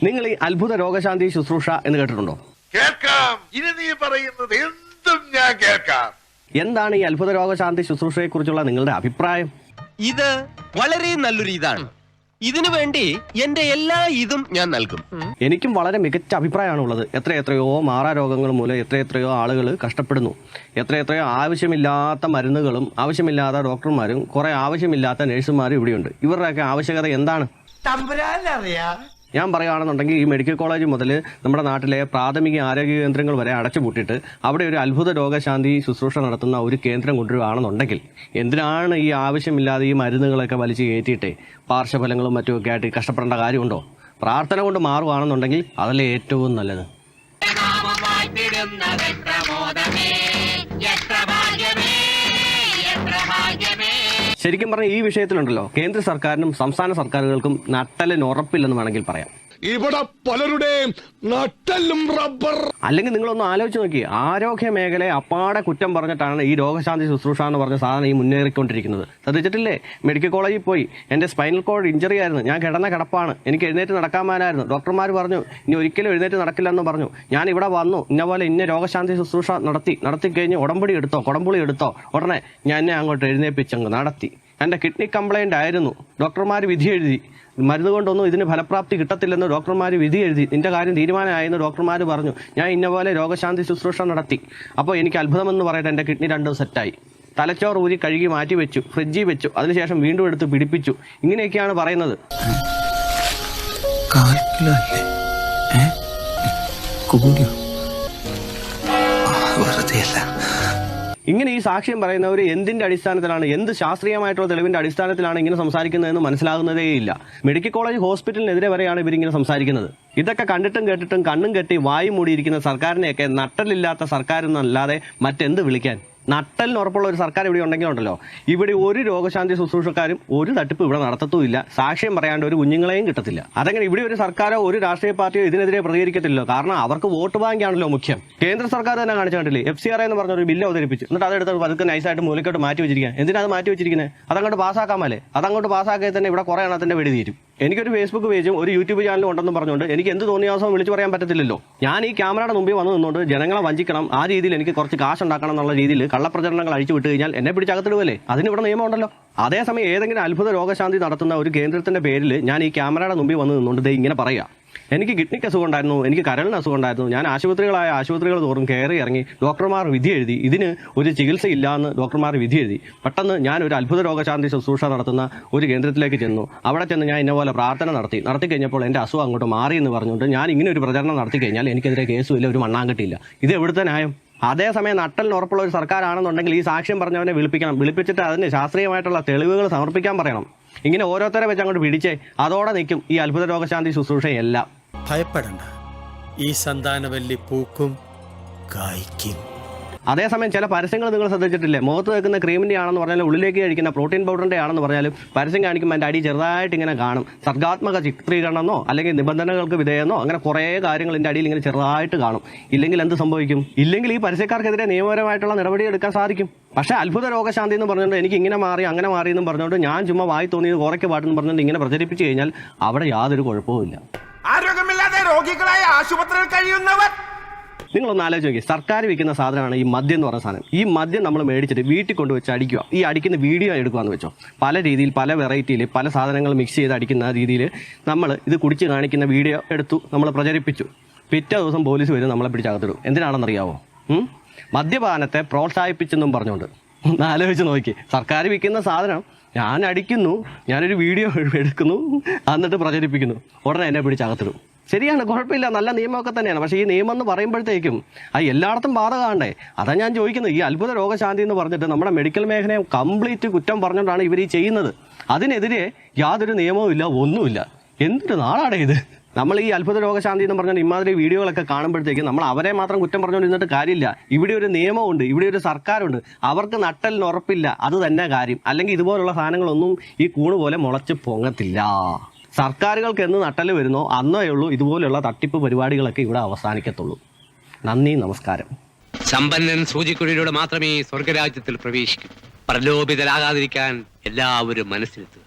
നിങ്ങൾ ഈ അത്ഭുത രോഗശാന്തി ശുശ്രൂഷ എന്ന് കേട്ടിട്ടുണ്ടോ? കേൾക്കാം. ഇനി നീ പറയുന്നത് എന്തും ഞാൻ കേൾക്കാം. എന്താണ് ഈ അത്ഭുത രോഗശാന്തി ശുശ്രൂഷയെ കുറിച്ചുള്ള നിങ്ങളുടെ അഭിപ്രായം? ഇത് വളരെ നല്ലൊരു ഇതാണ്. ഇതിനു വേണ്ടി എന്റെ എല്ലാ ഇതും ഞാൻ നൽകും. എനിക്കും വളരെ മികച്ച അഭിപ്രായമാണ് ഉള്ളത്. എത്രയോ മാറാരോഗങ്ങൾ മൂലം എത്രയോ ആളുകൾ കഷ്ടപ്പെടുന്നു. എത്രയോ ആവശ്യമില്ലാത്ത മരുന്നുകളും ആവശ്യമില്ലാത്ത ഡോക്ടർമാരും കുറെ ആവശ്യമില്ലാത്ത നഴ്സുമാരും ഇവിടെയുണ്ട്. ഇവരുടെയൊക്കെ ആവശ്യകത എന്താണ്? ഞാൻ പറയുകയാണെന്നുണ്ടെങ്കിൽ ഈ മെഡിക്കൽ കോളേജ് മുതൽ നമ്മുടെ നാട്ടിലെ പ്രാഥമിക ആരോഗ്യ കേന്ദ്രങ്ങൾ വരെ അടച്ചുപൂട്ടിയിട്ട് അവിടെ ഒരു അത്ഭുത രോഗശാന്തി ശുശ്രൂഷ നടത്തുന്ന ഒരു കേന്ദ്രം കൊണ്ടുവരികയാണെന്നുണ്ടെങ്കിൽ എന്തിനാണ് ഈ ആവശ്യമില്ലാതെ ഈ മരുന്നുകളൊക്കെ വലിച്ചു കയറ്റിയിട്ടേ പാർശ്വഫലങ്ങളും മറ്റുമൊക്കെ ആയിട്ട് കഷ്ടപ്പെടേണ്ട കാര്യമുണ്ടോ? പ്രാർത്ഥന കൊണ്ട് മാറുകയാണെന്നുണ്ടെങ്കിൽ അതല്ലേ ഏറ്റവും നല്ലത്. ശരിക്കും പറഞ്ഞാൽ ഈ വിഷയത്തിലുണ്ടല്ലോ കേന്ദ്ര സർക്കാരിനും സംസ്ഥാന സർക്കാരുകൾക്കും നട്ടലിന് ഉറപ്പില്ലെന്ന് വേണമെങ്കിൽ പറയാം. ഇവിടെ പലരുടെയും നട്ടലും റബ്ബർ. അല്ലെങ്കിൽ നിങ്ങളൊന്ന് ആലോചിച്ച് നോക്കി, ആരോഗ്യ മേഖലയെ അപ്പാടെ കുറ്റം പറഞ്ഞിട്ടാണ് ഈ രോഗശാന്തി ശുശ്രൂഷ എന്ന് പറഞ്ഞ സാധനം ഈ മുന്നേറിക്കൊണ്ടിരിക്കുന്നത്. ശ്രദ്ധിച്ചിട്ടില്ലേ? മെഡിക്കൽ കോളേജിൽ പോയി എൻ്റെ സ്പൈനൽ കോഡ് ഇഞ്ചറി ആയിരുന്നു, ഞാൻ കിടന്ന കിടപ്പാണ്, എനിക്ക് എഴുന്നേറ്റ് നടക്കാമായിരുന്നു. ഡോക്ടർമാർ പറഞ്ഞു ഇനി ഒരിക്കലും എഴുന്നേറ്റ് നടക്കില്ലെന്ന് പറഞ്ഞു. ഞാൻ ഇവിടെ വന്നു, ഇന്നപോലെ ഇന്ന രോഗശാന്തി ശുശ്രൂഷ നടത്തി കഴിഞ്ഞ് കുടംപുളി എടുത്തോ ഉടനെ ഞാൻ എന്നെ അങ്ങോട്ട് എഴുന്നേപ്പിച്ചങ്ങ് നടത്തി. എൻ്റെ കിഡ്നി കംപ്ലൈൻ്റ് ആയിരുന്നു, ഡോക്ടർമാർ വിധി എഴുതി. മരുന്ന് കൊണ്ടൊന്നും ഇതിന് ഫലപ്രാപ്തി കിട്ടത്തില്ലെന്ന് ഡോക്ടർമാർ വിധി എഴുതി. നിന്റെ കാര്യം തീരുമാനമായെന്ന് ഡോക്ടർമാർ പറഞ്ഞു. ഞാൻ ഇന്നപോലെ രോഗശാന്തി ശുശ്രൂഷ നടത്തി. അപ്പോൾ എനിക്ക് അത്ഭുതമെന്ന് പറയട്ടെ, എൻ്റെ കിഡ്നി രണ്ടും സെറ്റായി. തലച്ചോറ് ഊരി കഴുകി മാറ്റി വെച്ചു, ഫ്രിഡ്ജിൽ വെച്ചു, അതിനുശേഷം വീണ്ടും എടുത്ത് പിടിപ്പിച്ചു. ഇങ്ങനെയൊക്കെയാണ് പറയുന്നത്. ഇങ്ങനെ ഈ സാക്ഷ്യം പറയുന്നവർ എന്തിന്റെ അടിസ്ഥാനത്തിലാണ്, എന്ത് ശാസ്ത്രീയമായിട്ടുള്ള തെളിവിന്റെ അടിസ്ഥാനത്തിലാണ് ഇങ്ങനെ സംസാരിക്കുന്നതെന്ന് മനസ്സിലാകുന്നതേയില്ല. മെഡിക്കൽ കോളേജ് ഹോസ്പിറ്റലിനെതിരെ വരെയാണ് ഇവരിങ്ങനെ സംസാരിക്കുന്നത്. ഇതൊക്കെ കണ്ടിട്ടും കേട്ടിട്ടും കണ്ണും കെട്ടി വായും മൂടിയിരിക്കുന്ന സർക്കാരിനെയൊക്കെ നട്ടലില്ലാത്ത സർക്കാരെന്നല്ലാതെ മറ്റെന്ത് വിളിക്കാൻ? നട്ടലിന് ഉറപ്പുള്ള ഒരു സർക്കാർ ഇവിടെ ഉണ്ടെങ്കിലുണ്ടല്ലോ, ഇവിടെ ഒരു രോഗശാന്തി ശുശ്രൂഷക്കാരും ഒരു തട്ടിപ്പ് ഇവിടെ നടത്തത്തുമില്ല. സാക്ഷ്യം പറയാണ്ട് ഒരു കുഞ്ഞുങ്ങളെയും കിട്ടത്തില്ല. അതങ്ങനെ ഇവിടെ ഒരു സർക്കാരോ ഒരു രാഷ്ട്രീയ പാർട്ടിയോ ഇതിനെതിരെ പ്രതികരിക്കത്തില്ലല്ലോ. കാരണം അവർക്ക് വോട്ട് ബാങ്കാണല്ലോ മുഖ്യം. കേന്ദ്ര സർക്കാർ തന്നെ കാണിച്ചു കണ്ടില്ലേ, FCRA എന്ന് പറഞ്ഞൊരു ബില്ല് അവതരിപ്പിച്ചു. എന്നിട്ട് അതെടുത്ത് പതുക്കെ നൈസായിട്ട് മൂലക്കോട്ട് മാറ്റി വെച്ചിരിക്കുക. എന്തിനാ അത് മാറ്റി വെച്ചിരിക്കുന്നത്? അതങ്ങോട്ട് പാസ്സാക്കാമല്ലേ? അതങ്ങോട്ട് പാസ്സാക്കിയാൽ തന്നെ ഇവിടെ കുറെ എണ്ണത്തിന്റെ വെടി തീരും. എനിക്കൊരു ഫേസ്ബുക്ക് പേജും ഒരു യൂട്യൂബ് ചാനലും ഉണ്ടെന്ന് പറഞ്ഞുകൊണ്ട് എനിക്ക് എന്ത് തോന്നിയാസവും വിളിച്ചു പറയാൻ പറ്റത്തില്ലല്ലോ. ഞാൻ ഈ ക്യാമറയുടെ മുമ്പിൽ വന്നു നിന്നുകൊണ്ട് ജനങ്ങളെ വഞ്ചിക്കണം, ആ രീതിയിൽ എനിക്ക് കുറച്ച് കാശ് ഉണ്ടാക്കണം എന്നുള്ള രീതിയിൽ കള്ളപ്രചരണങ്ങൾ അഴിച്ചു വിട്ട് കഴിഞ്ഞാൽ എന്നെ പിടിച്ചകത്തിടുവല്ലേ? അതിന് ഇവിടെ നിയമം ഉണ്ടല്ലോ. അതേസമയം ഏതെങ്കിലും അത്ഭുത രോഗശാന്തി നടത്തുന്ന ഒരു കേന്ദ്രത്തിന്റെ പേരിൽ ഞാൻ ഈ ക്യാമറയുടെ മുമ്പിൽ വന്ന് നിന്നുകൊണ്ട് ഇങ്ങനെ പറയാം, എനിക്ക് കിഡ്നിക്ക് അസുഖം ഉണ്ടായിരുന്നു, എനിക്ക് കരളിന് അസുഖം ഉണ്ടായിരുന്നു, ഞാൻ ആശുപത്രികൾ തോറും കയറി ഇറങ്ങി, ഡോക്ടർമാർ വിധി എഴുതി, ഇതിന് ഒരു ചികിത്സയില്ല എന്ന് ഡോക്ടർമാർ വിധി എഴുതി. പെട്ടെന്ന് ഞാൻ ഒരു അത്ഭുത രോഗശാന്തി ശുശ്രൂഷ നടത്തുന്ന ഒരു കേന്ദ്രത്തിലേക്ക് ചെന്നു. അവിടെ ചെന്ന് ഞാൻ ഇന്നപോലെ പ്രാർത്ഥന നടത്തി കഴിഞ്ഞപ്പോൾ എൻ്റെ അസുഖം അങ്ങോട്ട് മാറി എന്ന് പറഞ്ഞുകൊണ്ട് ഞാൻ ഇങ്ങനെ ഒരു പ്രചരണം നടത്തി കഴിഞ്ഞാൽ എനിക്കെതിരെ കേസുമില്ല, ഒരു മണ്ണാങ്കട്ടിയില്ല. ഇത് എവിടുത്തെ ന്യായം? അതേസമയം നട്ടലിന് ഉറപ്പുള്ള ഒരു സർക്കാരാണെന്നുണ്ടെങ്കിൽ ഈ സാക്ഷ്യം പറഞ്ഞവനെ വിളിപ്പിച്ചിട്ട് അതിന് ശാസ്ത്രീയമായിട്ടുള്ള തെളിവുകൾ സമർപ്പിക്കാൻ പറയണം. ഇങ്ങനെ ഓരോരുത്തരെ വെച്ച് അങ്ങോട്ട് പിടിച്ചേ അതോടെ നിൽക്കും ഈ അത്ഭുത രോഗശാന്തി ശുശ്രൂഷയെല്ലാം. ഭയപ്പെടണ്ട, ഈ സന്താനവല്ലി പൂക്കും കായ്ക്കും. അതേസമയം ചില പരസ്യങ്ങൾ നിങ്ങൾ ശ്രദ്ധിച്ചിട്ടില്ലേ? മുഖത്ത് വെക്കുന്ന ക്രീമിൻ്റെ ആണെന്ന് പറഞ്ഞാലും ഉള്ളിലേക്ക് കഴിക്കുന്ന പ്രോട്ടീൻ പൗഡറിൻ്റെ ആണെന്ന് പറഞ്ഞാലും പരസ്യം കാണിക്കുമ്പോൾ എൻ്റെ അടി ചെറുതായിട്ട് ഇങ്ങനെ കാണും. സർഗാത്മക ചിത്രീകരണമെന്നോ അല്ലെങ്കിൽ നിബന്ധനകൾക്ക് വിധേയെന്നോ അങ്ങനെ കുറേ കാര്യങ്ങൾ എൻ്റെ അടിയിൽ ഇങ്ങനെ ചെറുതായിട്ട് കാണും. ഇല്ലെങ്കിൽ എന്ത് സംഭവിക്കും? ഇല്ലെങ്കിൽ ഈ പരസ്യക്കാർക്കെതിരെ നിയമപരമായിട്ടുള്ള നടപടി എടുക്കാൻ സാധിക്കും. പക്ഷേ അത്ഭുത രോഗശാന്തി എന്ന് പറഞ്ഞുകൊണ്ട് എനിക്ക് ഇങ്ങനെ മാറി അങ്ങനെ മാറി എന്നും പറഞ്ഞുകൊണ്ട് ഞാൻ ചുമ്മാ വായി തോന്നിയത് കുറയ്ക്ക് പാട്ടെന്ന് പറഞ്ഞുകൊണ്ട് ഇങ്ങനെ പ്രചരിപ്പിച്ചു കഴിഞ്ഞാൽ അവിടെ യാതൊരു കുഴപ്പവുമില്ല. ആരോഗ്യമില്ലാതെ രോഗികളായ ആശുപത്രിയിൽ കഴിയുന്നവർ നിങ്ങളൊന്ന് ആലോചിച്ച് നോക്കി, സർക്കാർ വിൽക്കുന്ന സാധനമാണ് ഈ മദ്യം എന്ന് പറഞ്ഞ സാധനം. ഈ മദ്യം നമ്മൾ മേടിച്ചിട്ട് വീട്ടിൽ കൊണ്ടുവച്ച് അടിക്കുക, ഈ അടിക്കുന്ന വീഡിയോ എടുക്കുകയെന്ന് വെച്ചോ, പല രീതിയിൽ പല വെറൈറ്റിയിൽ പല സാധനങ്ങൾ മിക്സ് ചെയ്ത് അടിക്കുന്ന രീതിയിൽ നമ്മൾ ഇത് കുടിച്ച് കാണിക്കുന്ന വീഡിയോ എടുത്തു, നമ്മൾ പ്രചരിപ്പിച്ചു. പിറ്റേ ദിവസം പോലീസ് വരും, നമ്മളെ പിടിച്ചകത്തിടും. എന്തിനാണെന്നറിയാവോ? മദ്യപാനത്തെ പ്രോത്സാഹിപ്പിച്ചെന്നും പറഞ്ഞുകൊണ്ട്. ഒന്ന് ആലോചിച്ച് നോക്കി, സർക്കാർ വിൽക്കുന്ന സാധനം ഞാൻ അടിക്കുന്നു, ഞാനൊരു വീഡിയോ എടുക്കുന്നു, എന്നിട്ട് പ്രചരിപ്പിക്കുന്നു, ഉടനെ എന്നെ പിടിച്ചകത്തിടും. ശരിയാണ്, കുഴപ്പമില്ല, നല്ല നിയമമൊക്കെ തന്നെയാണ്. പക്ഷേ ഈ നിയമം എന്ന് പറയുമ്പോഴത്തേക്കും എല്ലായിടത്തും ബാധകമാണ്ടേ? അതാ ഞാൻ ചോദിക്കുന്നത്. ഈ അത്ഭുത രോഗശാന്തി എന്ന് പറഞ്ഞിട്ട് നമ്മുടെ മെഡിക്കൽ മേഖലയെ കംപ്ലീറ്റ് കുറ്റം പറഞ്ഞുകൊണ്ടാണ് ഇവർ ഈ ചെയ്യുന്നത്. അതിനെതിരെ യാതൊരു നിയമവും ഇല്ല, ഒന്നുമില്ല. എന്തൊരു നാടാണ് ഇത്? നമ്മൾ ഈ അത്ഭുത രോഗശാന്തി എന്ന് പറഞ്ഞാൽ ഇമാതിരി വീഡിയോകളൊക്കെ കാണുമ്പോഴത്തേക്കും നമ്മൾ അവരെ മാത്രം കുറ്റം പറഞ്ഞുകൊണ്ടിരുന്നിട്ട് കാര്യമില്ല. ഇവിടെ ഒരു നിയമമുണ്ട്, ഇവിടെ ഒരു സർക്കാരുണ്ട്, അവർക്ക് നട്ടലിന് ഉറപ്പില്ല, അത് തന്നെ കാര്യം. അല്ലെങ്കിൽ ഇതുപോലുള്ള സാധനങ്ങളൊന്നും ഈ കൂണ് പോലെ മുളച്ച് പൊങ്ങത്തില്ല. സർക്കാരുകൾക്ക് എന്ന് നട്ടല് വരുന്നോ അന്നേ ഉള്ളൂ ഇതുപോലെയുള്ള തട്ടിപ്പ് പരിപാടികളൊക്കെ ഇവിടെ അവസാനിക്കത്തുള്ളൂ. നന്ദി, നമസ്കാരം. സമ്പന്നൻ സൂചിക്കുഴിയിലൂടെ മാത്രമേ സ്വർഗരാജ്യത്തിൽ പ്രവേശിക്കൂ. പ്രലോഭിതരാകാതിരിക്കാൻ എല്ലാവരും മനസ്സിലെത്തും.